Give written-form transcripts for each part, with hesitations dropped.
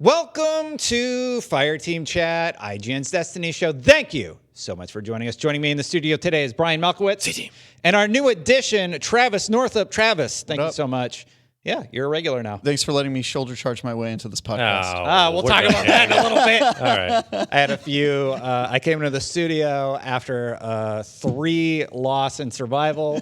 Welcome to Fireteam Chat, IGN's Destiny show. Thank you so much for joining us. Joining me in the studio today is Brian Malkowitz and our new addition, Travis Northup. Travis, thank you so much. Yeah, you're a regular now. Thanks for letting me shoulder charge my way into this podcast. We'll talk about that in a little bit. All right. I had a few. I came into the studio after 3 loss in survival.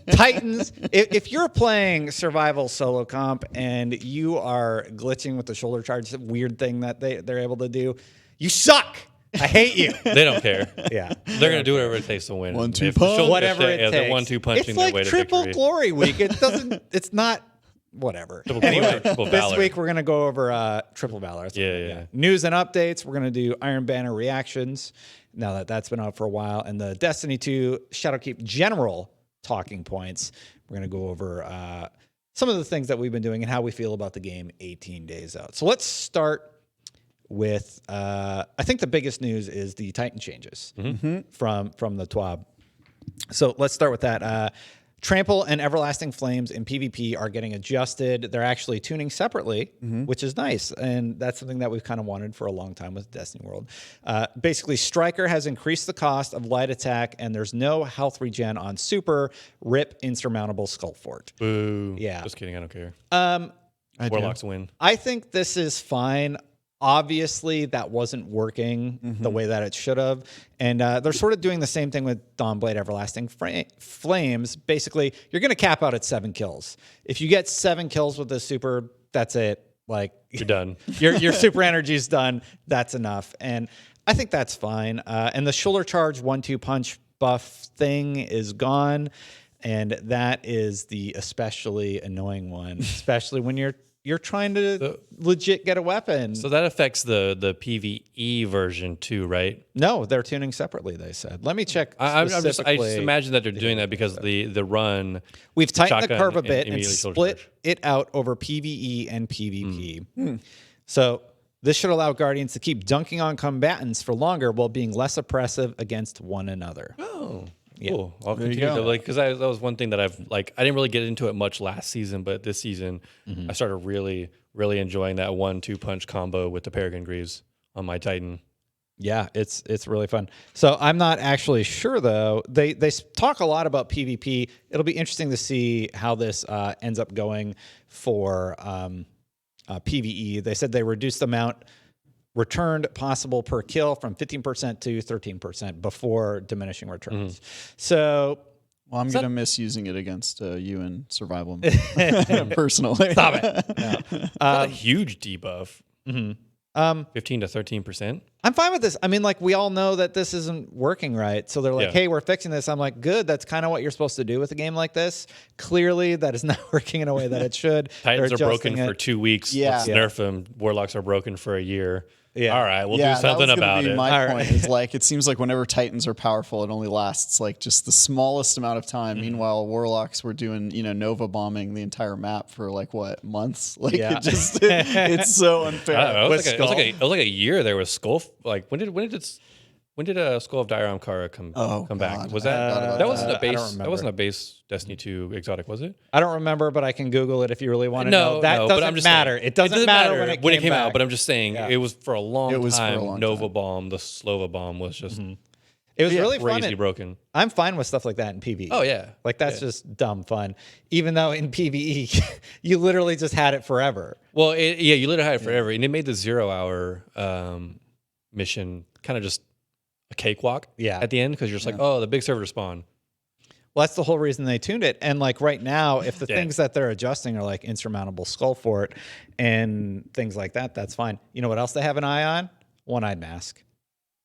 Titans, if you're playing survival solo comp and you are glitching with the shoulder charge, weird thing that they're able to do, you suck. I hate you. They don't care. Yeah. They're going to do whatever it takes to win. 1-2 punch. Whatever it takes. They're 1-2 punching it's their like way to triple victory. glory week. It's not... Whatever. Anyway, this valor. week we're going to go over Triple Valor. Yeah. News and updates. We're going to do Iron Banner reactions, now that that's been out for a while. And the Destiny 2 Shadowkeep general talking points. We're going to go over some of the things that we've been doing and how we feel about the game 18 days out. So let's start with, I think the biggest news is the Titan changes from the TWAB. So let's start with that. Trample and Everlasting Flames in PvP are getting adjusted. They're actually tuning separately, which is nice. And that's something that we've kind of wanted for a long time with Destiny World. Basically, Striker has increased the cost of light attack, and there's no health regen on Super. RIP Insurmountable Skull Fort. Boo. Yeah. Just kidding. I don't care. Warlocks win. I think this is fine. Obviously, that wasn't working the way that it should have. And they're sort of doing the same thing with Dawnblade Everlasting Flames. Basically, you're going to cap out at 7 kills. If you get 7 kills with this super, that's it. Like You're done. your super energy's done. That's enough. And I think that's fine. And the shoulder charge 1-2 punch buff thing is gone. And that is the especially annoying one, especially when you're trying to legit get a weapon. So that affects the PvE version too, right? No, they're tuning separately, they said. Let me check. I just imagine that they're doing that because the run. We've tightened the shotgun curve a bit and immediately split shoulder it out over PvE and PvP. So this should allow Guardians to keep dunking on combatants for longer while being less oppressive against one another. Oh. Yeah. Cool. I'll There you continue go. to because that was one thing that I didn't really get into it much last season, but this season I started really enjoying that 1-2 punch combo with the Peregrine Greaves on my Titan. Yeah, it's really fun. So I'm not actually sure though. They talk a lot about PvP. It'll be interesting to see how this ends up going for PvE. They said they reduced the amount returned possible per kill from 15% to 13% before diminishing returns. So Well, I'm going to miss using it against you in survival personally. stop it. A huge debuff. 15 to 13%. I'm fine with this. I mean, like, we all know that this isn't working right. So they're like, hey, we're fixing this. I'm like, good. That's kind of what you're supposed to do with a game like this. Clearly, that is not working in a way that it should. Titans are broken for 2 weeks. Yeah. Let's nerf them. Warlocks are broken for a year. Yeah. All right, we'll do that something was gonna about be it. My All point is like it seems like whenever Titans are powerful, it only lasts like just the smallest amount of time. Meanwhile, Warlocks were doing Nova bombing the entire map for like what months? Like it's so unfair. I don't know, it was like a year there was Skull. Like when did Skull of Dire Kara come back? Was that wasn't a base? That wasn't a base Destiny 2 exotic, was it? I don't remember, but I can Google it if you really want to know. That doesn't but I'm just matter. saying, it doesn't matter when it came out. back. But I'm just saying it was for a long time. Nova time. Bomb, the Slova Bomb was just It was really fun. crazy broken. I'm fine with stuff like that in PvE. Oh yeah, Like that's just dumb fun. Even though in PvE, you literally just had it forever. Well, you literally had it forever, and it made the 0 hour mission kind of just a cakewalk. At the end because you're just like, oh, the big server spawn. Well, that's the whole reason they tuned it. And like right now, if the things that they're adjusting are like Insurmountable Skull Fort and things like that, that's fine. You know what else they have an eye on? One-Eyed Mask.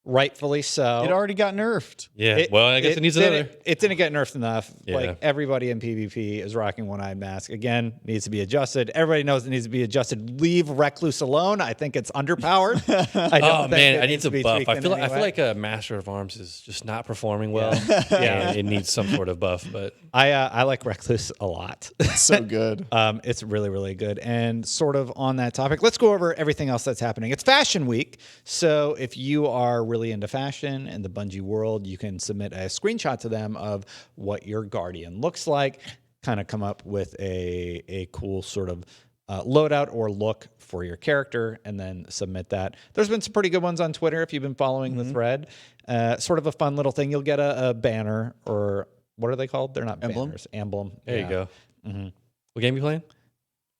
Rightfully so. It already got nerfed. Yeah. Well, I guess it needs another. It didn't get nerfed enough. Yeah. Like everybody in PvP is rocking One-Eyed Mask. Again, needs to be adjusted. Everybody knows it needs to be adjusted. Leave Recluse alone. I think it's underpowered. I need to buff. I feel like a Master of Arms is just not performing well. Yeah, it needs some sort of buff. But I like Recluse a lot. It's so good. It's really, really good. And sort of on that topic, let's go over everything else that's happening. It's Fashion Week. So if you are really into fashion and the Bungie world, you can submit a screenshot to them of what your Guardian looks like, kind of come up with a cool sort of loadout or look for your character, and then submit that. There's been some pretty good ones on Twitter if you've been following the thread. Sort of a fun little thing. You'll get a banner, or what are they called? They're not banners. Emblem. There you go. What game you playing?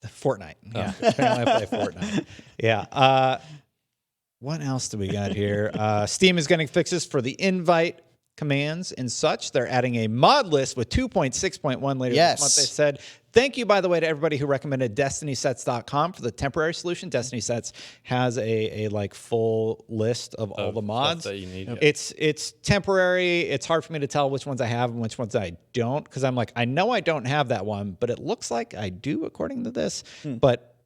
Fortnite. Yeah. Apparently I play Fortnite. Yeah. What else do we got here? Steam is getting fixes for the invite commands and such. They're adding a mod list with 2.6.1 later this month, they said. Thank you, by the way, to everybody who recommended DestinySets.com for the temporary solution. Destiny Sets has a like full list of all the mods that you need. It's temporary. It's hard for me to tell which ones I have and which ones I don't, because I'm like, I know I don't have that one, but it looks like I do according to this. But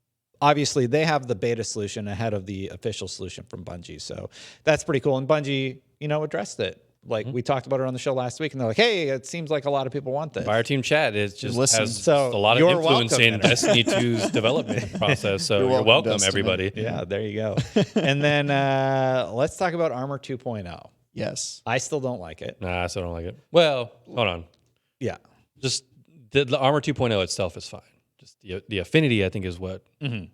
obviously, they have the beta solution ahead of the official solution from Bungie. So that's pretty cool. And Bungie, addressed it. Like we talked about it on the show last week, and they're like, "Hey, it seems like a lot of people want this." Fireteam chat has so a lot of influence welcome, in Destiny 2's development process. So you're welcome everybody. Yeah, there you go. And then let's talk about Armor 2.0. Yes, I still don't like it. Nah, I still don't like it. Well, hold on. Yeah, just the Armor 2.0 itself is fine. Just the Affinity, I think, is what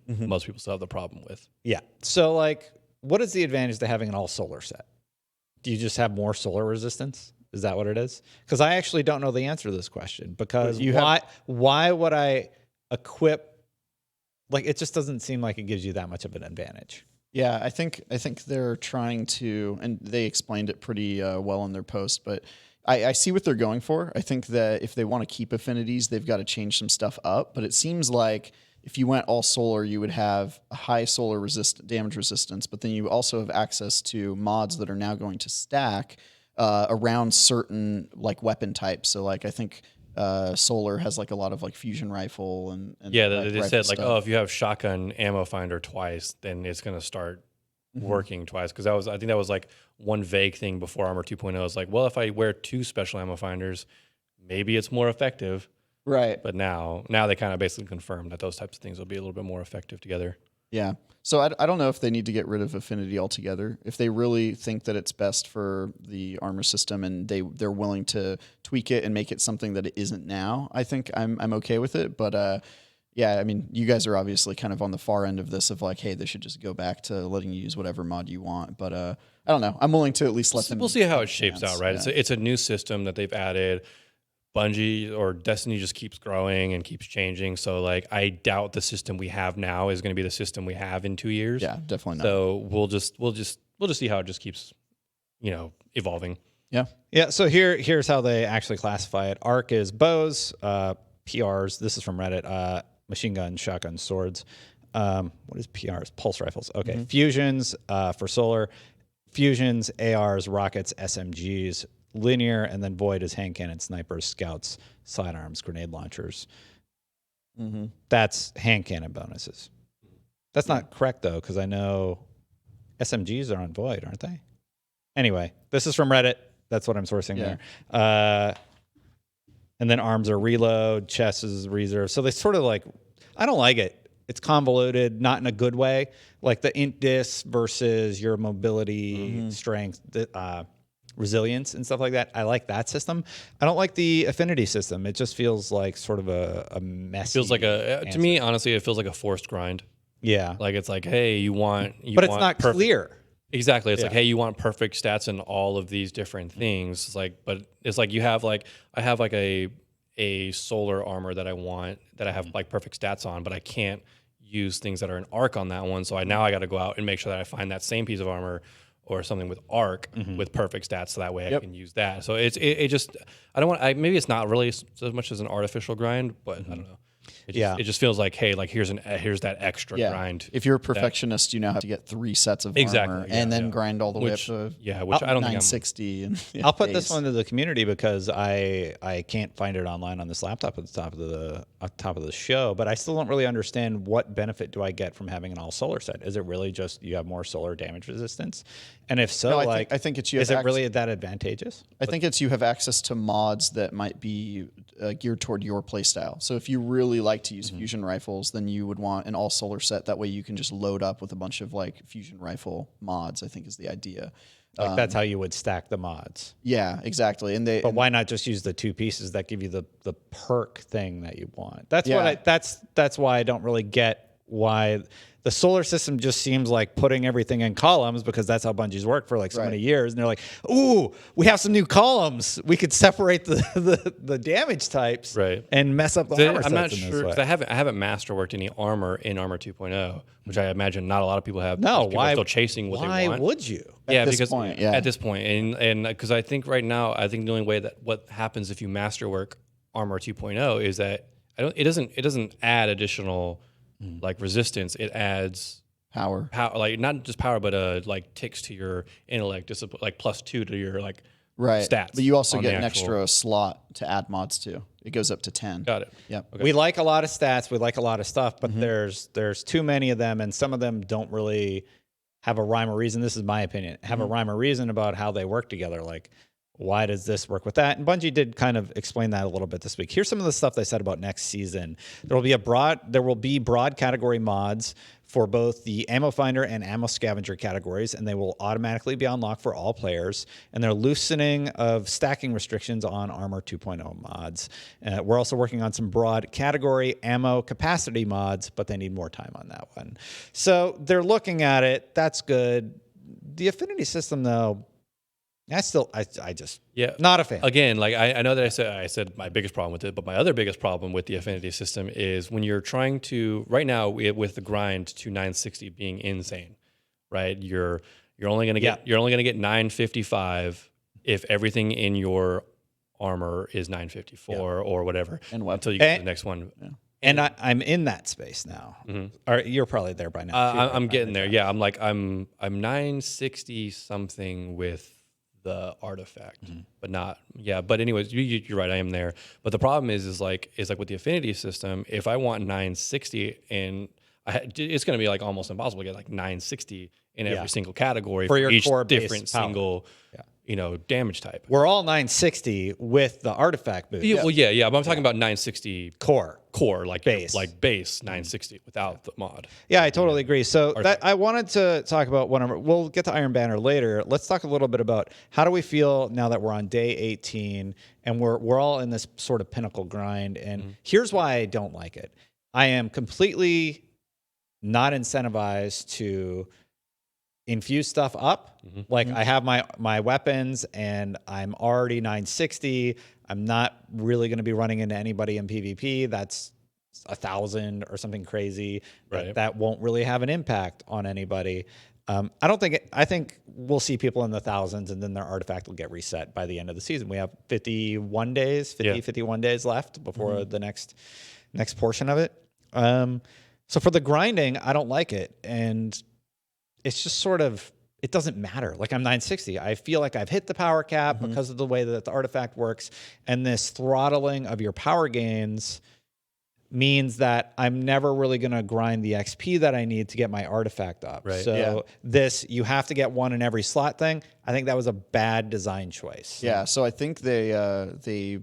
most people still have the problem with. Yeah. So, like, what is the advantage to having an all solar set? Do you just have more solar resistance? Is that what it is? Because I actually don't know the answer to this question. Because why would I equip? Like, it just doesn't seem like it gives you that much of an advantage. Yeah, I think they're trying to, and they explained it pretty well in their post, but I see what they're going for. I think that if they want to keep affinities, they've got to change some stuff up. But it seems like if you went all solar, you would have a high solar damage resistance, but then you also have access to mods that are now going to stack around certain like weapon types. So like I think solar has like a lot of like fusion rifle and yeah, like, they said like, oh, if you have shotgun ammo finder twice, then it's going to start working twice. Because I think that was like one vague thing before Armor 2.0 is like, well, if I wear 2 special ammo finders, maybe it's more effective. Right. But now they kind of basically confirmed that those types of things will be a little bit more effective together. Yeah. So I don't know if they need to get rid of Affinity altogether. If they really think that it's best for the armor system and they're willing to tweak it and make it something that it isn't now, I think I'm okay with it. But yeah, I mean, you guys are obviously kind of on the far end of this of like, hey, they should just go back to letting you use whatever mod you want. But I don't know. I'm willing to at least let them. We'll see how it shapes out, right? Yeah. It's a new system that they've added. Bungie or Destiny just keeps growing and keeps changing. So like, I doubt the system we have now is going to be the system we have in 2 years. Yeah, definitely not. So we'll just see how it just keeps, evolving. Yeah. Yeah. So here's how they actually classify it. Arc is bows, PRs. This is from Reddit. Machine guns, shotguns, swords. What is PRs? Pulse rifles. Okay. Fusions for solar. Fusions, ARs, rockets, SMGs. Linear, and then void is hand cannon, snipers, scouts, sidearms, grenade launchers. That's hand cannon bonuses. That's not correct though, because I know SMGs are on void, aren't they? Anyway, this is from Reddit. That's what I'm sourcing there. And then arms are reload, chest is reserve. So they sort of like, I don't like it. It's convoluted, not in a good way. Like the int dis versus your mobility, strength, resilience and stuff like that. I like that system. I don't like the affinity system. It just feels like sort of a messy. Feels like to me, honestly, it feels like a forced grind. Yeah. Like it's like, hey, but it's not clear. Exactly. It's like, hey, you want perfect stats in all of these different things. It's like, but it's like I have like a solar armor that I want that I have like perfect stats on, but I can't use things that are an arc on that one. So I got to go out and make sure that I find that same piece of armor or something with arc with perfect stats, so that way I can use that. So it just I don't want maybe it's not really so much as an artificial grind, but I don't know. It just feels like, hey, like here's that extra grind. If you're a perfectionist, you now have to get 3 sets of armor and then grind all the way up to which I don't 960. think I'll put this one to the community because I can't find it online on this laptop at the top of the show, but I still don't really understand what benefit do I get from having an all solar set. Is it really just you have more solar damage resistance? And if so, I think it's you. Is it really that advantageous? I think it's you have access to mods that might be geared toward your playstyle. So if you really like like to use fusion rifles, then you would want an all solar set. That way you can just load up with a bunch of like fusion rifle mods, I think is the idea. Like that's how you would stack the mods. Yeah, exactly. But why not just use the 2 pieces that give you the perk thing that you want? That's why I don't really get why the solar system just seems like putting everything in columns, because that's how Bungie's worked for like so many years. And they're like, ooh, we have some new columns. We could separate the damage types and mess up the armor sets. I'm not in sure, this way. because I haven't masterworked any armor in Armor 2.0, which I imagine not a lot of people have. No, people why? Are still chasing what they want. Why would you? Yeah, this because point, at this point, and because I think right now, I think the only way that what happens if you masterwork Armor 2.0 is that it doesn't add additional like resistance. It adds power, like not just power, but like ticks to your intellect, discipline, like +2 to your like stats. But you also get an extra slot to add mods to. It goes up to 10. Got it. Yep. Okay. We like a lot of stats. We like a lot of stuff, but there's too many of them, and some of them don't really have a rhyme or reason. This is my opinion. Have a rhyme or reason about how they work together. Like, why does this work with that? And Bungie did kind of explain that a little bit this week. Here's some of the stuff they said about next season. There will be broad category mods for both the ammo finder and ammo scavenger categories, and they will automatically be unlocked for all players. And they're loosening of stacking restrictions on Armor 2.0 mods. We're also working on some broad category ammo capacity mods, but they need more time on that one. So they're looking at it. That's good. The Affinity system, though, I just not a fan. Again, like I know that I said my biggest problem with it, but my other biggest problem with the Affinity system is when you're trying to right now with the grind to 960 being insane, right? You're only gonna get 955 if everything in your armor is 954 or whatever, and until you get to the next one. Yeah. And I'm in that space now. Or you're probably there by now. I'm getting there. Yeah, I'm 960 something with the artifact, but not But anyways, you're right. I am there. But the problem is like with the Affinity system, if I want 960 and it's going to be like almost impossible to get like 960 in every single category for your each core different single damage type. We're all 960 with the artifact boost. Well, but I'm talking about 960 core, like base, 960 without the mod. Yeah, I totally agree. So I wanted to talk about we'll get to Iron Banner later. Let's talk a little bit about how do we feel now that we're on day 18 and we're all in this sort of pinnacle grind. And here's why I don't like it. I am completely not incentivized to infuse stuff up. Like I have my weapons and I'm already 960. I'm not really going to be running into anybody in PvP. That's 1,000 or something crazy. Right. That won't really have an impact on anybody. I think we'll see people in the thousands and then their artifact will get reset by the end of the season. We have 51 days left before the next portion of it. So for the grinding, I don't like it. And it's just sort of, it doesn't matter. Like I'm 960. I feel like I've hit the power cap because of the way that the artifact works. And this throttling of your power gains means that I'm never really going to grind the XP that I need to get my artifact up. Right. So you have to get one in every slot thing. I think that was a bad design choice. Yeah. So I think the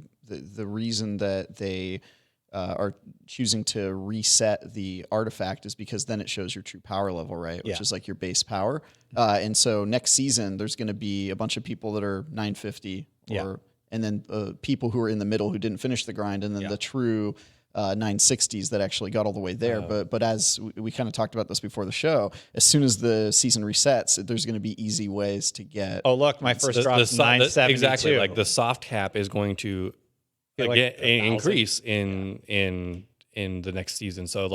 reason that they are choosing to reset the artifact is because then it shows your true power level, right? Which is like your base power. And so next season, there's going to be a bunch of people that are 950 and then people who are in the middle who didn't finish the grind, and then the true 960s that actually got all the way there. But as we kind of talked about this before the show, as soon as the season resets, there's going to be easy ways to get. Oh, look, my first drop is 972. Exactly. Like the soft cap is going to increase in the next season. So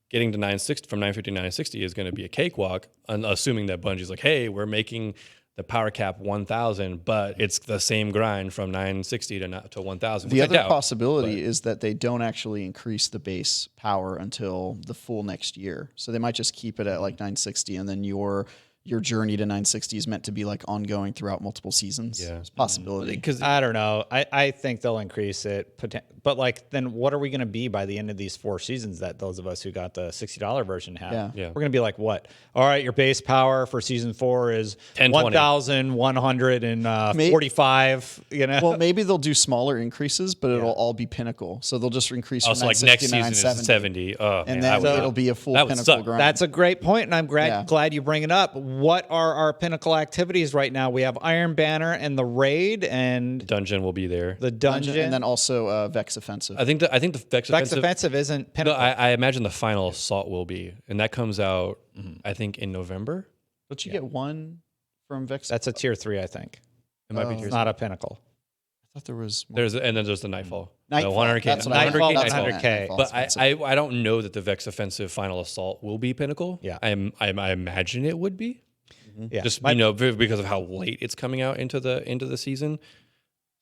getting to 960 from 950 to 960 is going to be a cakewalk, assuming that Bungie's like, hey, we're making the power cap 1,000, but it's the same grind from 960 to 1,000. The other possibility is that they don't actually increase the base power until the full next year. So they might just keep it at like 960, and then your your journey to 960 is meant to be like ongoing throughout multiple seasons. Yeah. It's a possibility. Because I don't know. I think they'll increase it, but like, then what are we going to be by the end of these 4 seasons that those of us who got the $60 version have? Yeah. We're going to be like, what? All right, your base power for season 4 is 1020. 1,145. You know, Well, maybe they'll do smaller increases, but it'll all be pinnacle. So they'll just increase from also like 960 next to season is 970. 70. Oh, And man, then it'll be a full that would pinnacle suck. grind. that's a great point, and I'm Yeah. glad you bring it up. What are our pinnacle activities right now? We have Iron Banner and the raid and Dungeon will be there. the dungeon. And then also Vex Offensive. I think the Vex Vex offensive. offensive isn't No, pinnacle. I imagine the final assault will be, and that comes out I think in November. Don't you get one from Vex? That's a tier 3, I think. It might be. Oh. It's not a pinnacle. I thought there was more. And then there's the Nightfall. Nightfall. The 100K. That's what I Nightfall, meant. that's That's what I 100K. meant. Nightfall But is offensive. I don't know that the Vex offensive final assault will be pinnacle. Yeah. I imagine it would be. Yeah. Just because of how late it's coming out into the season.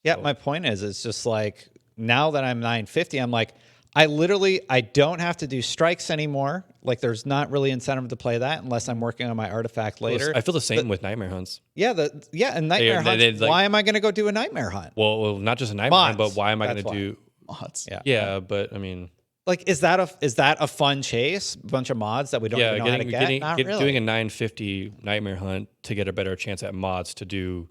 Yeah, my point is, it's just like now that I'm 950, I'm like, I don't have to do strikes anymore. Like, there's not really incentive to play that unless I'm working on my artifact later. I feel the same with Nightmare Hunts. And Nightmare Hunt. Why am I going to go do a Nightmare Hunt? Well, not just a Nightmare Hunt, Mods. but why am I going That's to do? Mods. Yeah. Yeah, but I mean, Like, is that a fun chase? A bunch of mods that we don't even know how to get? Not really. doing a 950 Nightmare Hunt to get a better chance at mods to do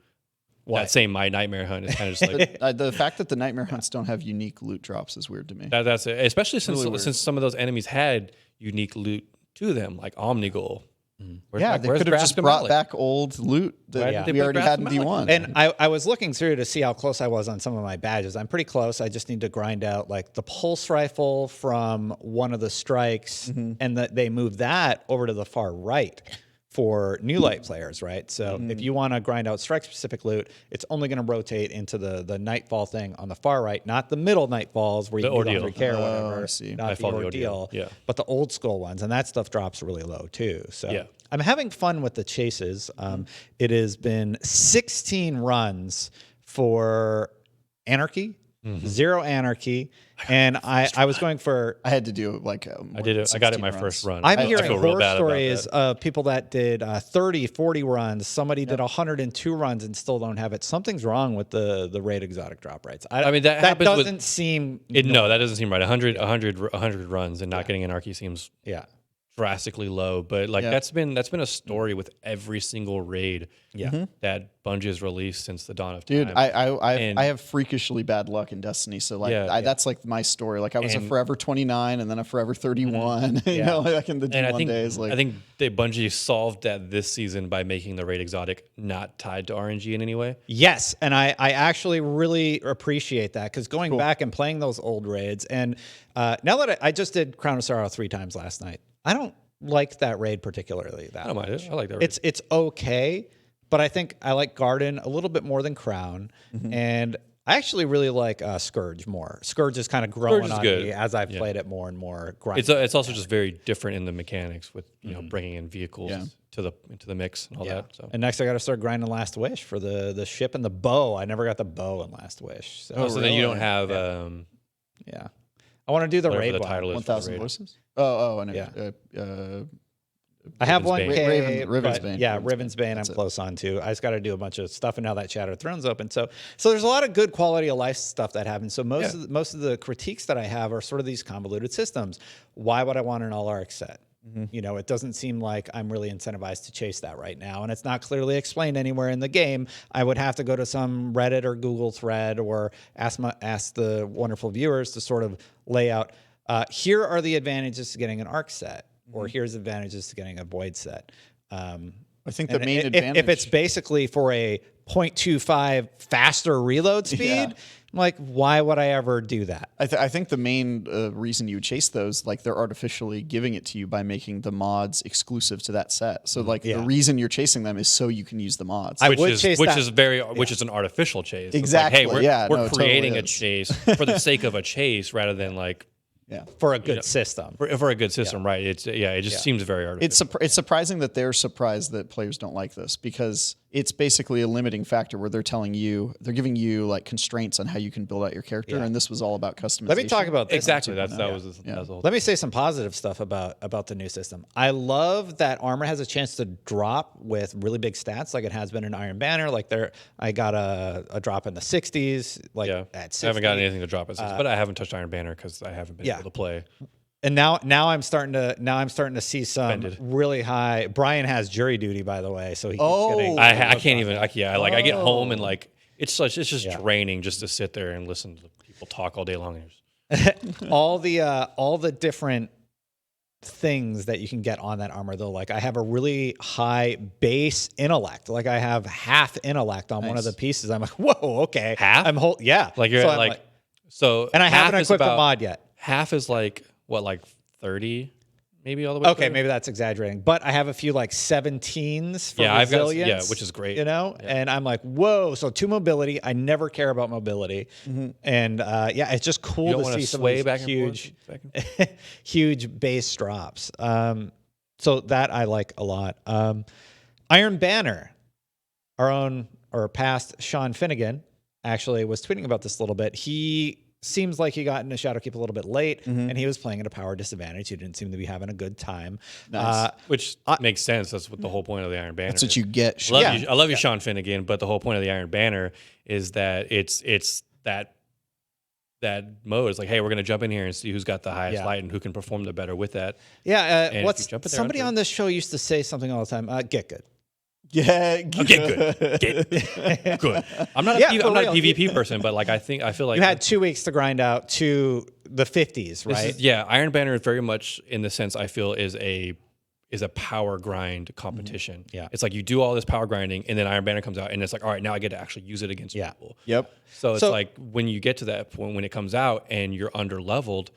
that same My Nightmare Hunt is kind of just like The fact that the Nightmare Hunts don't have unique loot drops is weird to me. that's it. Especially since Really weird. since some of those enemies had unique loot to them, like Omnigul. Yeah, they could have just brought back old loot Why that did they we put already had in Brass D1. And I was looking through to see how close I was on some of my badges. I'm pretty close. I just need to grind out like the pulse rifle from one of the strikes, and they moved that over to the far right for new light players, right? So if you want to grind out strike specific loot, it's only going to rotate into the nightfall thing on the far right, not the middle nightfalls where you The do ordeal. 100K or Oh, whatever, I see. not Nightfall, the the ordeal, ordeal. Yeah. but the old school ones, and that stuff drops really low too. So Yeah. I'm having fun with the chases. It has been 16 runs for Anarchy, 0 Anarchy, and I was going for. I had to do like I did it. I got it my first run. I'm I hearing feel real horror bad about stories that. of people that did 30, 40 runs. Somebody did 102 runs and still don't have it. Something's wrong with the raid exotic drop rates. I mean, that happens with- doesn't seem. No, that doesn't seem right. 100 runs and not getting Anarchy seems Yeah. drastically low, but like Yeah. that's been a story with every single raid that Bungie has released since the dawn of time. Dude, And- I have freakishly bad luck in Destiny, so like that's like my story. Like I was a And- forever 29 and then a forever 31. You know, like in the and I D1 think days. Like I think Bungie solved that this season by making the raid exotic not tied to RNG in any way. Yes, and I actually really appreciate that because going back and playing those old raids, and now that I just did Crown of Sorrow 3 times last night, I don't like that raid particularly that I don't much. mind it. I like that raid. It's okay, but I think I like Garden a little bit more than Crown, and I actually really like Scourge more. Scourge is kind of growing Scourge is on good. me as I've played it more and more. Grinding. It's also just very different in the mechanics with bringing in vehicles into the mix and all that. So And next, I got to start grinding Last Wish for the ship and the bow. I never got the bow in Last Wish. So, so then you don't have yeah. I want to do the whatever raid the one. title is. for the 1,000 raid. voices. Oh, I know. Yeah. I have Raven's 1K, Bane. Raven's but Bane. yeah, Raven's Raven's Bane. Bane. I'm That's it. close on to. I just got to do a bunch of stuff, and now that Shattered Throne's open, so there's a lot of good quality of life stuff that happens. So most of the critiques that I have are sort of these convoluted systems. Why would I want an all arc set? You know, it doesn't seem like I'm really incentivized to chase that right now, and it's not clearly explained anywhere in the game. I would have to go to some Reddit or Google thread or ask the wonderful viewers to sort of lay out. Here are the advantages to getting an arc set, or here's advantages to getting a void set. I think the And main if advantage. it's basically for a 0.25 faster reload speed, Yeah. I'm like, why would I ever do that? I think the main reason you chase those, like they're artificially giving it to you by making the mods exclusive to that set. So like the reason you're chasing them is so you can use the mods. I Which would is chase which that. is very which is an artificial chase. It's Exactly, Like, hey, yeah, we're no, it creating totally a is. chase for the sake of a chase rather than like for a good system. For a good system, right? It's it just seems very artificial. It's surprising that they're surprised that players don't like this, because it's basically a limiting factor where they're giving you like constraints on how you can build out your character, and this was all about customization. Let me talk about this. Exactly. That was the whole Let me say some positive stuff about the new system. I love that armor has a chance to drop with really big stats, like it has been in Iron Banner. Like I got a drop in the 60s. Like at 60. I haven't got anything to drop at 60, but I haven't touched Iron Banner because I haven't been able to play. And now I'm starting to see some really high. Brian has jury duty, by the way, so he keeps getting. I can't even. I get home and like it's just draining just to sit there and listen to people talk all day long. all the different things that you can get on that armor, though. Like I have a really high base intellect. Like I have half intellect on one of the pieces. I'm like, whoa, okay, half. Like you're like so, and I haven't equipped the mod yet. Half is like what, like 30, maybe all the way. Okay, maybe that's exaggerating, but I have a few like 17s for resilience. I've got, which is great. And I'm like, whoa. So 2 mobility. I never care about mobility, and it's just cool to see some of these huge base drops. So that I like a lot. Iron Banner, our past Sean Finnegan actually was tweeting about this a little bit. He seems like he got into Shadowkeep a little bit late, and he was playing at a power disadvantage. He didn't seem to be having a good time. Which makes sense. That's what the whole point of the Iron Banner That's what you get. I love you, Sean Finnegan, but the whole point of the Iron Banner is that it's that mode is like, hey, we're going to jump in here and see who's got the highest light and who can perform the better with that. Somebody on this show used to say something all the time, get good. Yeah, get good. I'm not a PvP person, but like I feel like you had 2 weeks to grind out to the 50s, right? Iron Banner is very much in the sense I feel is a power grind competition. Yeah, it's like you do all this power grinding, and then Iron Banner comes out, and it's like, all right, now I get to actually use it against people. Yep. So it's like when you get to that point when it comes out and you're under leveled.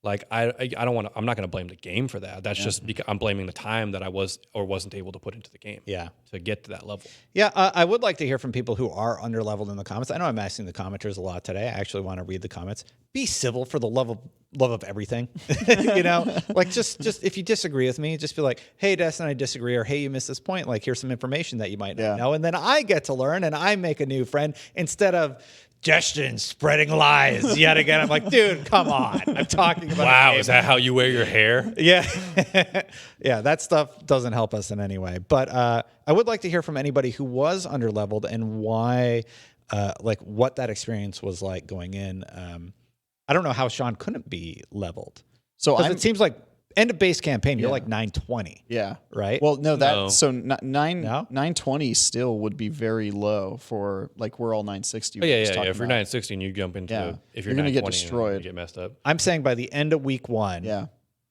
Like I'm not going to blame the game for that. That's just because I'm blaming the time that I was or wasn't able to put into the game. To get to that level. I would like to hear from people who are under leveled in the comments. I know I'm asking the commenters a lot today. I actually want to read the comments. Be civil for the love of everything. Like just if you disagree with me, just be like, hey, Destin, I disagree, or hey, you missed this point. Like here's some information that you might not know, and then I get to learn and I make a new friend instead of Justin spreading lies yet again. I'm like, dude, come on. I'm talking about. Wow, is that how you wear your hair? Yeah. That stuff doesn't help us in any way. But I would like to hear from anybody who was underleveled and why, like what that experience was like going in. I don't know how Sean couldn't be leveled. So it seems like end of base campaign, you're like 920. Yeah. Right? Well, so 920 still would be very low for like we're all 960. If you're 960 and you jump into if you're going to get destroyed, you get messed up. I'm saying by the end of week 1,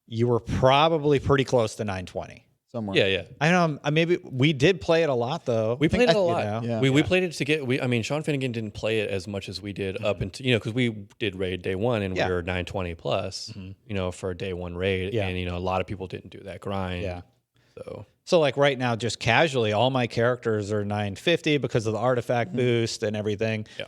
you were probably pretty close to 920. Somewhere. Yeah. I know. Maybe we did play it a lot though. We played it a lot. We played it to get. I mean, Sean Finnegan didn't play it as much as we did up until because we did raid day 1 and we were 920 plus. For a day 1 raid, and a lot of people didn't do that grind. Yeah. So like right now, just casually, all my characters are 950 because of the artifact boost and everything. Yeah.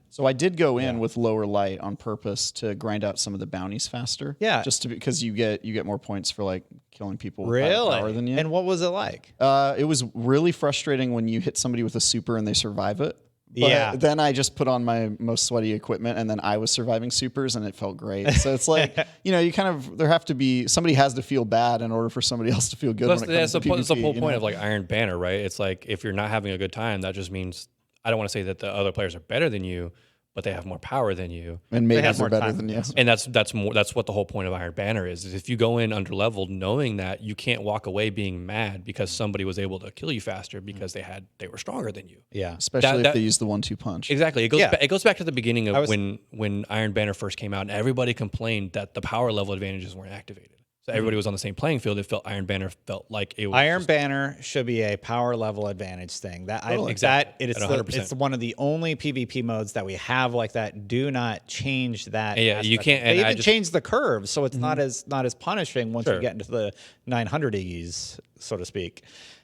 So I did go in with lower light on purpose to grind out some of the bounties faster. Yeah. Just because you get more points for like killing people with really higher power than you. And what was it like? It was really frustrating when you hit somebody with a super and they survive it. But then I just put on my most sweaty equipment and then I was surviving supers and it felt great. So it's like, you kind of, somebody has to feel bad in order for somebody else to feel good. When it comes to PvP, that's the whole point of like Iron Banner, right? It's like, if you're not having a good time, that just means, I don't want to say that the other players are better than you, but they have more power than you. And maybe are better than you. And that's what the whole point of Iron Banner is if you go in under leveled, knowing that you can't walk away being mad because somebody was able to kill you faster because they were stronger than you. Yeah. Especially if they use the 1-2 punch. Exactly. It goes back to the beginning of when Iron Banner first came out and everybody complained that the power level advantages weren't activated. So everybody was on the same playing field. It felt Iron Banner felt like it was. Iron Banner should be a power level advantage thing. It's one of the only PvP modes that we have like that. Do not change that. Yeah, you can't. They even change the curve, so it's not as punishing once you get into the 900s, so to speak.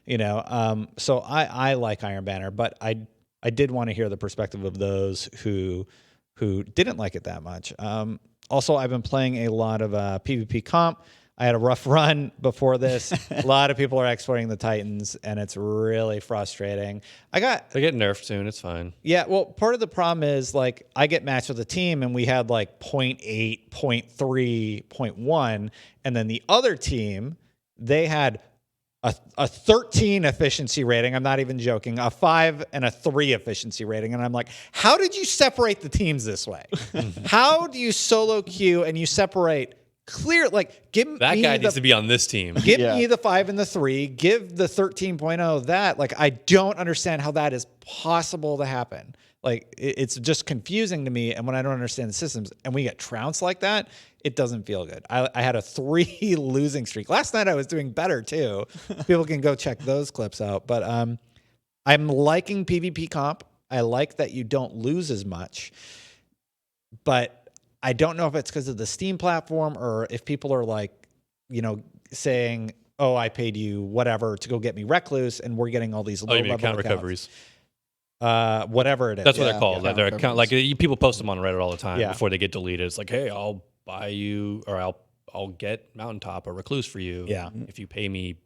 So I like Iron Banner, but I did want to hear the perspective of those who didn't like it that much. Also, I've been playing a lot of PvP comp. I had a rough run before this. A lot of people are exporting the Titans, and it's really frustrating. They get nerfed soon. It's fine. Yeah, well, part of the problem is like I get matched with a team, and we had like 0.8, 0.3, 0.1, and then the other team, they had a 13 efficiency rating. I'm not even joking. A 5 and a 3 efficiency rating, and I'm like, how did you separate the teams this way? How do you solo queue and you separate? Clear, like, give That me guy needs to be on this team. Give me the 5 and the 3. Give the 13.0 that. Like, I don't understand how that is possible to happen. Like, it's just confusing to me. And when I don't understand the systems and we get trounced like that, it doesn't feel good. I had a 3 losing streak. Last night I was doing better too. People can go check those clips out. But I'm liking PvP comp. I like that you don't lose as much. But I don't know if it's because of the Steam platform or if people are like, saying, oh, I paid you whatever to go get me Recluse and we're getting all these low level account accounts. recoveries. Whatever it is. That's what they're called. Yeah, They're account, like people post them on Reddit all the time Yeah. before they get deleted. It's like, hey, I'll buy you or I'll get Mountaintop or Recluse for you if you pay me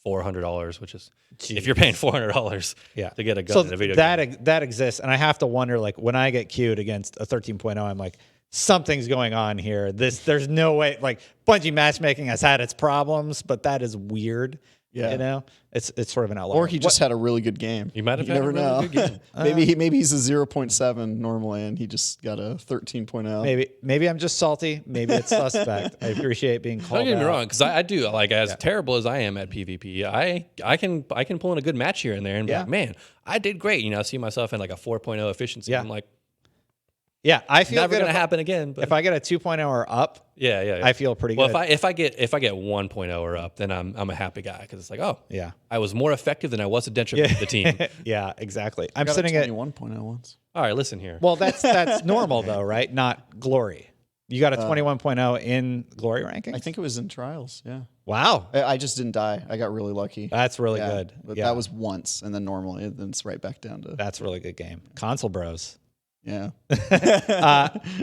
$400, which is if you're paying $400 to get a gun in a video game. That exists. And I have to wonder, like, when I get queued against a 13.0, I'm like, something's going on here. There's no way. Like, Bungie matchmaking has had its problems, but that is weird. Yeah. It's sort of an outlier. Or he just had a really good game. He might have you had never a really know. good game. maybe he's a 0.7 normally, and he just got a 13.0. Maybe I'm just salty. Maybe it's suspect. I appreciate being called Don't get me out. wrong, because I do like as terrible as I am at PvP, I can pull in a good match here and there and be like, man, I did great. I see myself in like a 4.0 efficiency. Yeah. I'm like, yeah, I feel never good gonna happen again. But if I get a 2.0 or up. Yeah. I feel pretty well, good. if I get 1.0 or up, then I'm a happy guy because it's like, oh, yeah, I was more effective than I was a detriment to the team. Yeah, exactly. I'm got sitting a at 21.0 once. All right, listen here. well, that's normal though, right? Not glory. You got a 21.0 in glory ranking? I think it was in trials. Yeah. Wow, I just didn't die. I got really lucky. that's really Yeah, good. But Yeah, that was once, and then normally, then it's right back down to that's a really good game. Console Bros. yeah.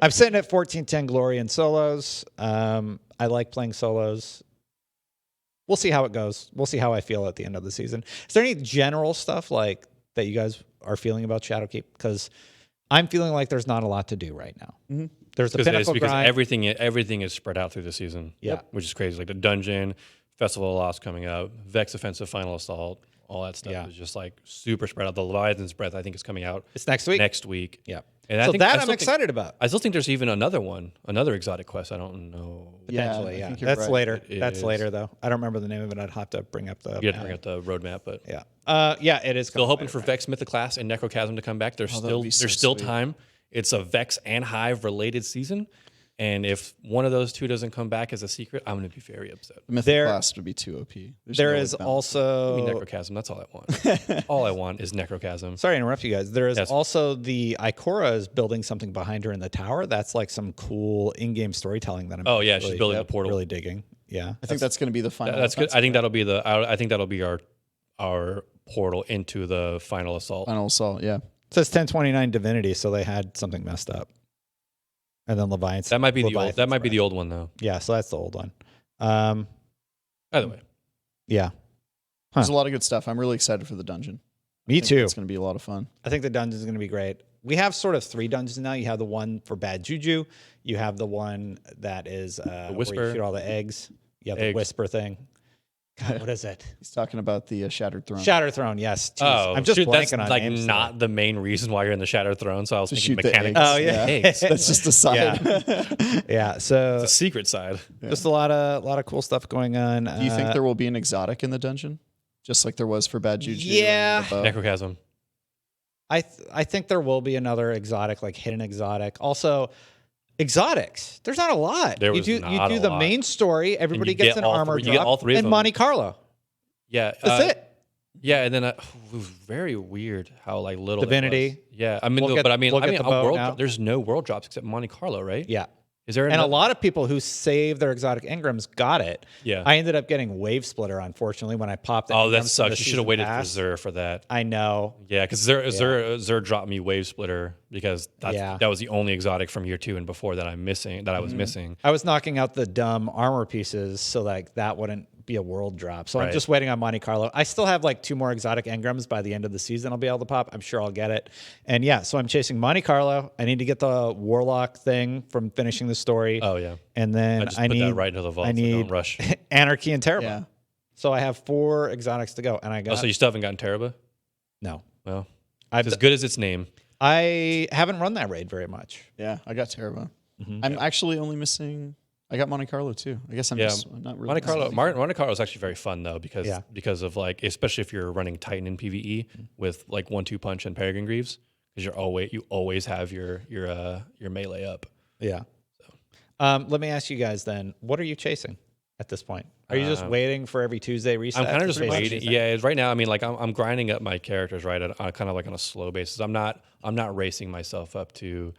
I'm sitting at 1410 glory in solos. I like playing solos. We'll see how it goes. We'll see how I feel at the end of the season. Is there any general stuff like that you guys are feeling about Shadowkeep? Because I'm feeling like there's not a lot to do right now. Mm-hmm. There's the Because pinnacle grind. everything is spread out through the season. Yeah. Which is crazy. Like the dungeon, Festival of Lost coming out, Vex Offensive Final Assault, all that stuff is just like super spread out. The Leviathan's Breath, I think, is coming out It's next week. next week. Yeah. And So I I'm still excited about. I still think there's even another exotic quest. I don't know. Potentially, I yeah. think you're That's right. later. It That's is. later, though. I don't remember the name of it. I'd have to bring up the. You have to bring up the roadmap, but Yeah, it is. still hoping for Vex Mythoclast and Necrochasm to come back. There's that would be so there's still sweet. time. It's a Vex and Hive related season, and if one of those two doesn't come back as a secret, I'm going to be very upset. The Mythic There- class would be too OP. There's There no is way balance. also. Give me Necrochasm. That's all I want. All I want is Necrochasm. Sorry to interrupt you guys. There is Yes. also the Ikora is building something behind her in the tower. That's like some cool in-game storytelling that I'm. Oh, yeah, she's building the portal. Really digging. Yeah. I think that's going to be the final. That's good. offensive. I think that'll be our portal into the final assault. Final assault. Yeah. It says 1029 Divinity, so they had something messed up. And then Leviathan. That might be the old one though. Yeah, so that's the old one. Either way, Yeah. There's a lot of good stuff. I'm really excited for the dungeon. Me too. It's going to be a lot of fun. I think the dungeon is going to be great. We have sort of 3 dungeons now. You have the one for bad juju. You have the one that is where whisper. you shoot all the eggs. You have the Eggs. whisper thing. God, what is it? He's talking about the Shattered Throne. Shatter Throne. Yes. Jeez. I'm just shoot, blanking that's on like names not today. the main reason why you're in the Shattered Throne. So I was To thinking shoot the mechanics. eggs. Oh yeah. Eggs. That's just the side. Yeah. Yeah. So The secret side. just a lot of cool stuff going on. Do you think there will be an exotic in the dungeon? Just like there was for Bad Juju? Yeah. and the bow? Necrochasm. I think there will be another exotic, like hidden exotic. Also, exotics. There's not a lot. There you was do not you a do the lot. main story. Everybody you gets get an all armor three- you drop. get all 3 of and them. Monte Carlo. Yeah. That's it. Yeah, and then it was very weird how like little it Divinity. was. Yeah, I mean, We'll get the bow world now. there's no world drops except Monte Carlo, right? Yeah. Is there And a lot of people who save their exotic engrams got it. Yeah. I ended up getting Wave Splitter, unfortunately, when I popped it. Oh, that sucks. You should have waited for Xur for that. I know. Yeah, because Xur dropped me Wave Splitter because that was the only exotic from year 2 and before that I was missing. I was knocking out the dumb armor pieces so like that wouldn't be a world drop. So I'm just waiting on Monte Carlo. I still have like 2 more exotic engrams by the end of the season I'll be able to pop. I'm sure I'll get it. And yeah, so I'm chasing Monte Carlo. I need to get the Warlock thing from finishing the story. Oh yeah. And then I need that right into the vault. I need so don't rush. Anarchy and Terraba. Yeah. So I have 4 exotics to go, and I got. Oh, so you still haven't gotten Terraba? No. Well, it's as good as its name. I haven't run that raid very much. Yeah, I got Terraba. I'm actually only missing. I got Monte Carlo too. I guess I'm not really. Monte Carlo is actually very fun though because of like, especially if you're running Titan in PvE with like 1-2 punch and Peregrine Greaves, because you always have your melee up. Yeah. So. Let me ask you guys then, what are you chasing at this point? Are you just waiting for every Tuesday reset? I'm kind of just waiting. Yeah, right now. I mean, like I'm grinding up my characters right kind of like on a slow basis. I'm not racing myself up to.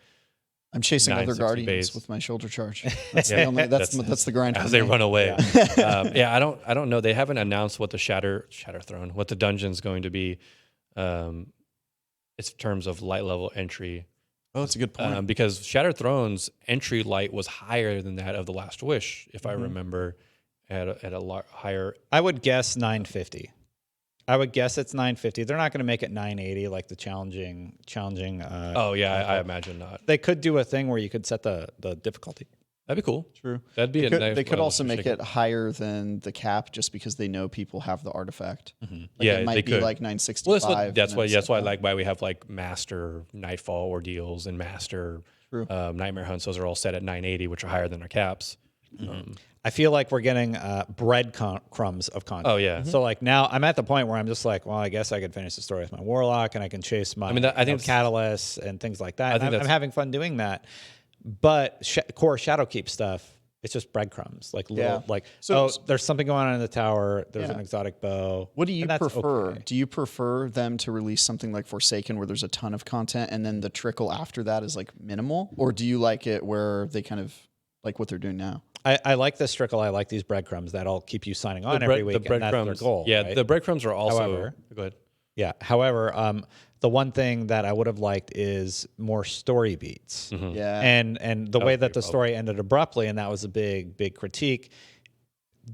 I'm chasing other guardians with my shoulder charge. That's the only. That's the grind. As they run away. Yeah. I don't know. They haven't announced what the Shatter Throne, what the dungeon's going to be. It's in terms of light level entry. Oh, that's a good point. Because Shatter Throne's entry light was higher than that of the Last Wish, if I remember, at a lot higher. I would guess 950. I would guess it's 950. They're not going to make it 980 like the challenging. Oh yeah, I imagine not. They could do a thing where you could set the difficulty. That'd be cool. True. That'd be They could also make it higher than the cap just because they know people have the artifact. Like it might they be could. like 965. That's why like why we have like Master Nightfall Ordeals and Master Nightmare Hunts. Those are all set at 980, which are higher than our caps. I feel like we're getting breadcrumbs of content. Oh yeah. So like now I'm at the point where I'm just like, well, I guess I could finish the story with my Warlock and I can chase my I think catalysts and things like that. I'm having fun doing that. But core Shadowkeep stuff, it's just breadcrumbs. Like little there's something going on in the tower. There's an exotic bow. What do you prefer? Okay. Do you prefer them to release something like Forsaken where there's a ton of content and then the trickle after that is like minimal? Or do you like it where they kind of like what they're doing now? I like this trickle. I like these breadcrumbs that'll keep you signing on every week. And that's their goal. Yeah, right? the breadcrumbs are also. However, go ahead. Yeah. However, the one thing that I would have liked is more story beats. Yeah. And the way that the story ended abruptly, and that was a big critique.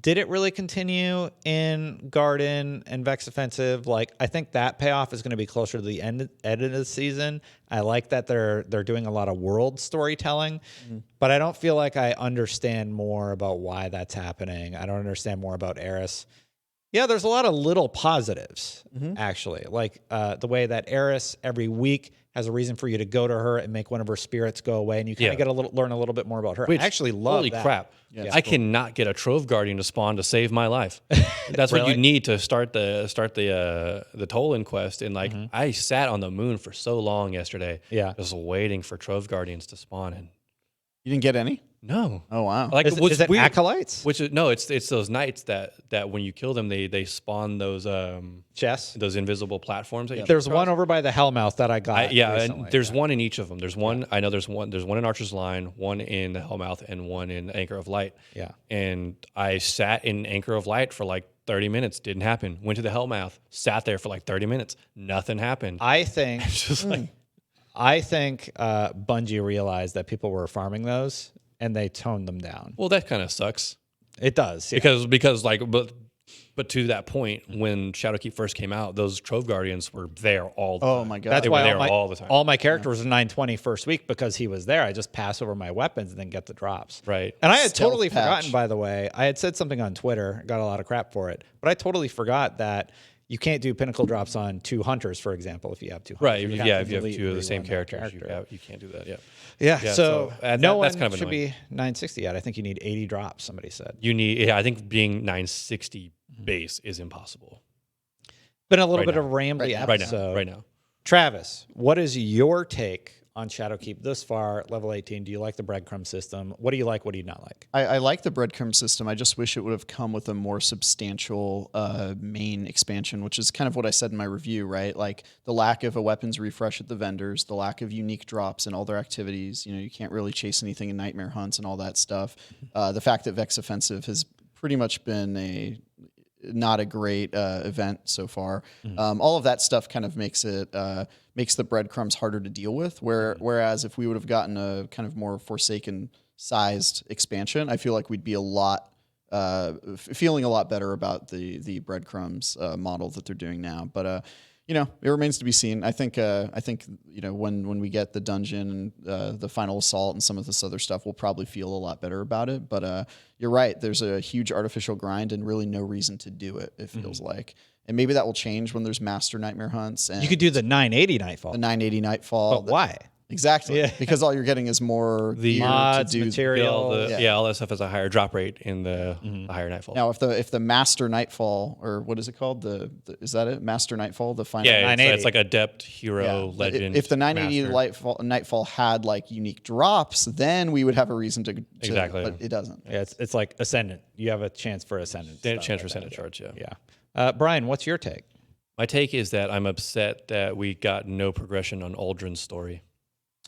Did it really continue in Garden and Vex Offensive? Like, I think that payoff is going to be closer to the end of the season. I like that they're doing a lot of world storytelling, but I don't feel like I understand more about why that's happening. I don't understand more about Eris. Yeah, there's a lot of little positives, actually. Like the way that Eris every week has a reason for you to go to her and make one of her spirits go away, and you kind of get learn a little bit more about her. I actually love holy that. Crap. Yeah, I cannot get a Trove Guardian to spawn to save my life. That's what you need to start the Tolan quest. And like I sat on the moon for so long yesterday, just waiting for Trove Guardians to spawn. And you didn't get any? No. Oh wow. Like is it weird, acolytes? It's those knights that when you kill them they spawn those chests, those invisible platforms. That you there's one over by the Hellmouth that I got. And there's one in each of them. There's one I know. There's one in Archer's Line, one in the Hellmouth, and one in Anchor of Light. Yeah. And I sat in Anchor of Light for like 30 minutes. Didn't happen. Went to the Hellmouth. Sat there for like 30 minutes. Nothing happened. I think. Just like. I think Bungie realized that people were farming those. And they toned them down. Well, that kind of sucks. It does. Yeah. Because like, but to that point, when Shadowkeep first came out, those Trove Guardians were there all the time. Oh my God. That's they why were there all the time. All my characters were 920 first week because he was there. I just pass over my weapons and then get the drops. Right. And I had totally forgotten, by the way. I had said something on Twitter, got a lot of crap for it, but I totally forgot that you can't do pinnacle drops on 2 hunters, for example, if you have 2 hunters. Right. Yeah, if you have 2 of the same characters, you can't do that. Yeah. Yeah, so no one that's kind of should be 960 yet. I think you need 80 drops, somebody said. I think being 960 base is impossible. Been a little bit of a rambly episode. Right now. Travis, what is your take on Shadowkeep this far, level 18? Do you like the breadcrumb system? What do you like? What do you not like? I like the breadcrumb system. I just wish it would have come with a more substantial main expansion, which is kind of what I said in my review, right? Like the lack of a weapons refresh at the vendors, the lack of unique drops in all their activities. You can't really chase anything in nightmare hunts and all that stuff. The fact that Vex Offensive has pretty much been not a great event so far. All of that stuff kind of makes the breadcrumbs harder to deal with. Whereas if we would have gotten a kind of more Forsaken sized expansion, I feel like we'd be feeling a lot better about the breadcrumbs model that they're doing now. But it remains to be seen. I think when we get the dungeon and the final assault and some of this other stuff, we'll probably feel a lot better about it. But you're right. There's a huge artificial grind and really no reason to do it. It feels like, and maybe that will change when there's master nightmare hunts. And you could do the 980 Nightfall. The 980 Nightfall. But why? Exactly. Yeah. Because all you're getting is more The gear mods, to do material. All that stuff has a higher drop rate in the higher Nightfall. Now, if the Master Nightfall, or what is it called? Is that it? Master Nightfall, the final. Yeah, it's like Adept, Hero, Legend. If the 980 Master. Nightfall had like unique drops, then we would have a reason to Exactly. But it doesn't. Yeah, it's like Ascendant. You have a chance for Ascendant. Chance for Ascendant charge, yeah. Yeah. Brian, what's your take? My take is that I'm upset that we got no progression on Aldrin's story.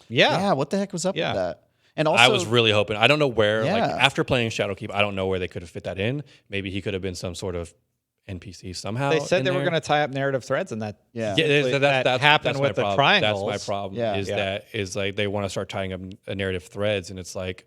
Yeah. What the heck was up with that? And also, I was really hoping. I don't know where. Yeah. Like after playing Shadowkeep, I don't know where they could have fit that in. Maybe he could have been some sort of NPC somehow. They said in they were there. going to tie up narrative threads, and that That happened with my the problem. triangles. That's my problem. Is like they want to start tying up a narrative threads, and it's like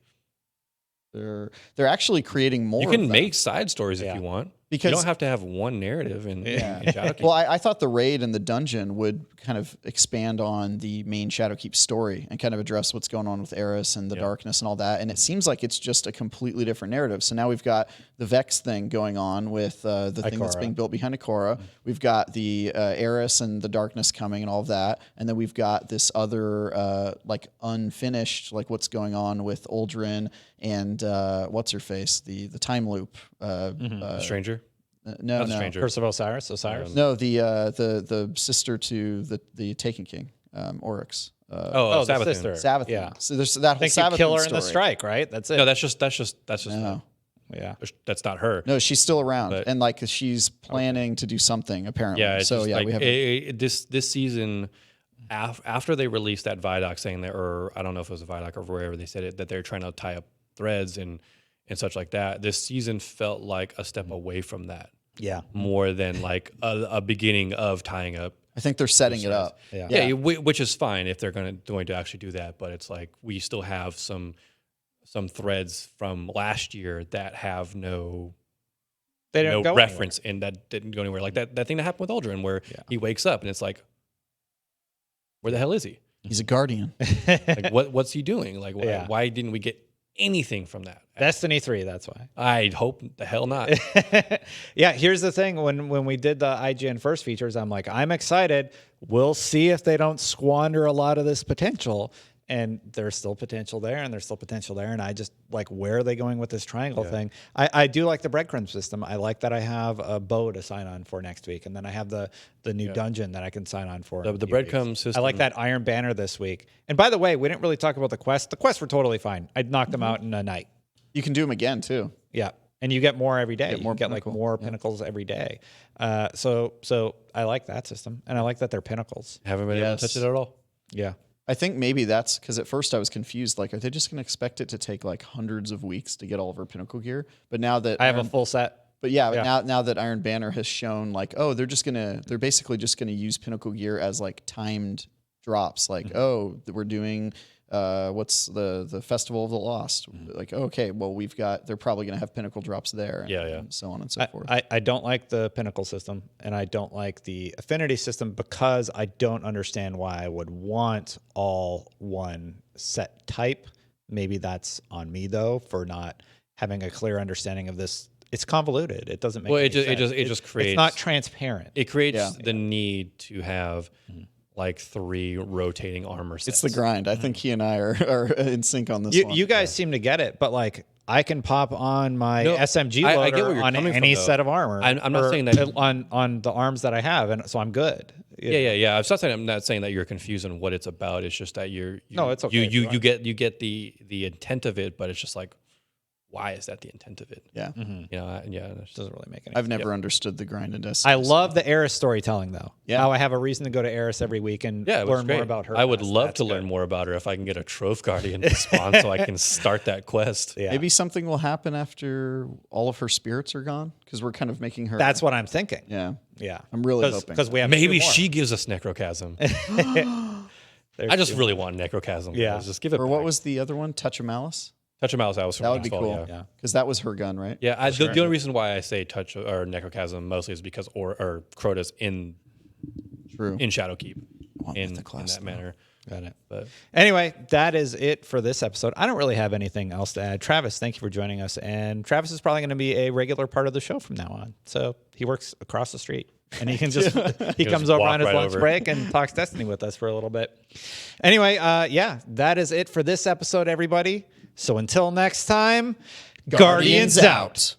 they're actually creating more. you can make side stories if you want. Because you don't have to have one narrative in Shadowkeep. Well, I thought the raid and the dungeon would kind of expand on the main Shadowkeep story and kind of address what's going on with Eris and the darkness and all that. And it seems like it's just a completely different narrative. So now we've got the Vex thing going on with the thing that's being built behind Ikora. We've got the Eris and the darkness coming and all of that. And then we've got this other like unfinished, like what's going on with Aldrin and what's her face, the time loop. Stranger. No. Stranger. Curse of Osiris. No, the sister to the Taken King, Oryx. The Savathun. sister. Savathun. Yeah. So there's that whole Thank you, Savathun kill her in story. the strike, right? That's it. No, that's just No. Yeah. that's not her. No, she's still around, But- and like she's planning to do something apparently. Yeah. It's so just yeah, like, we have. this season. After they released that Vidoc saying that, or I don't know if it was a Vidoc or wherever they said it, that they're trying to tie up threads and such like that. This season felt like a step away from that. Yeah. More than like a beginning of tying up. I think they're setting it up. Yeah. Which is fine if they're going to actually do that. But it's like we still have some threads from last year that have no reference and that didn't go anywhere. Like that thing that happened with Aldrin where he wakes up and it's like, where the hell is he? He's a guardian. Like what's he doing? Like why didn't we get anything from that? Destiny 3, that's why. I hope the hell not. Yeah, here's the thing. When we did the IGN first features, I'm like, I'm excited. We'll see if they don't squander a lot of this potential. And there's still potential there, and there's still potential there. And I just like, where are they going with this triangle thing? I do like the breadcrumb system. I like that I have a bow to sign on for next week. And then I have the new dungeon that I can sign on for. The breadcrumb system. I like that Iron Banner this week. And by the way, we didn't really talk about the quests. The quests were totally fine. I'd knock them out in a night. You can do them again too. Yeah. And you get more every day. You get like pinnacle. more pinnacles every day. So I like that system. And I like that they're pinnacles. Haven't been able to touch it at all. Yeah. I think maybe that's because at first I was confused. Like, are they just going to expect it to take like hundreds of weeks to get all of our pinnacle gear? But now that I have a full set. But now that Iron Banner has shown like, oh, they're basically just gonna use pinnacle gear as like timed drops. Like, oh, we're doing what's the Festival of the Lost? Like, okay, well they're probably gonna have pinnacle drops there. And so on and so forth. I don't like the pinnacle system, and I don't like the affinity system because I don't understand why I would want all one set type. Maybe that's on me though for not having a clear understanding of this. It's convoluted. It doesn't make any sense. It just creates. It's not transparent. It creates the need to have like 3 rotating armor sets. It's the grind. I think he and I are in sync on this one. You guys seem to get it, but like I can pop on my SMG loader I get where you're on coming any from, set of armor. I'm not saying that on the arms that I have, and so I'm good. Yeah. I'm not saying that you're confused on what it's about. It's just that No, it's okay if you You get the intent of it, but it's just like, why is that the intent of it? Yeah. It doesn't really make any sense. I've never understood the grind in Destiny. I love the Eris storytelling, though. Yeah. How I have a reason to go to Eris every week and learn more about her. I would love to learn more about her if I can get a Trove Guardian to spawn so I can start that quest. Yeah. Maybe something will happen after all of her spirits are gone, because we're kind of making her. That's what I'm thinking. Yeah. Yeah. I'm really hoping. Because we have Maybe 2 more. she gives us Necrochasm. I just really want Necrochasm. Yeah. Guys. Just give it Or back. what was the other one? Touch of Malice? Touch of Malice? That was from That would be last fall, cool. Yeah. Because that was her gun, right? Yeah, the only reason why I say Touch or Necrochasm mostly is because or Crota's in Shadowkeep in that manner. Got it. But anyway, that is it for this episode. I don't really have anything else to add. Travis, thank you for joining us. And Travis is probably going to be a regular part of the show from now on. So he works across the street. And he can just he comes over on his lunch break and talks Destiny with us for a little bit. Anyway, that is it for this episode, everybody. So until next time, Guardians out.